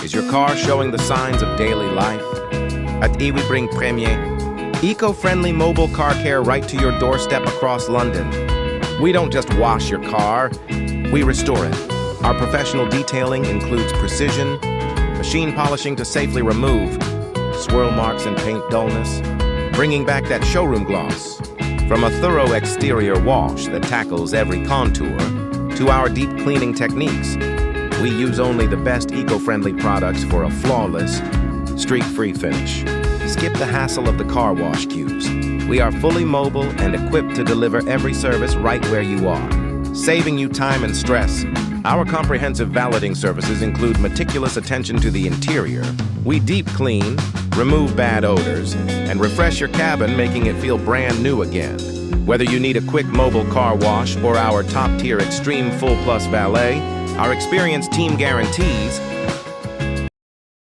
Is your car showing the signs of daily life? At E, we bring Premier, eco-friendly mobile car care right to your doorstep across London. We don't just wash your car, we restore it. Our professional detailing includes precision, machine polishing to safely remove swirl marks and paint dullness, bringing back that showroom gloss. From a thorough exterior wash that tackles every contour, to our deep cleaning techniques, we use only the best eco-friendly products for a flawless, streak-free finish. Skip the hassle of the car wash queues. We are fully mobile and equipped to deliver every service right where you are, saving you time and stress. Our comprehensive valeting services include meticulous attention to the interior. We deep clean, remove bad odors, and refresh your cabin, making it feel brand new again. Whether you need a quick mobile car wash or our top-tier Extreme Full Plus Valet, our experienced team guarantees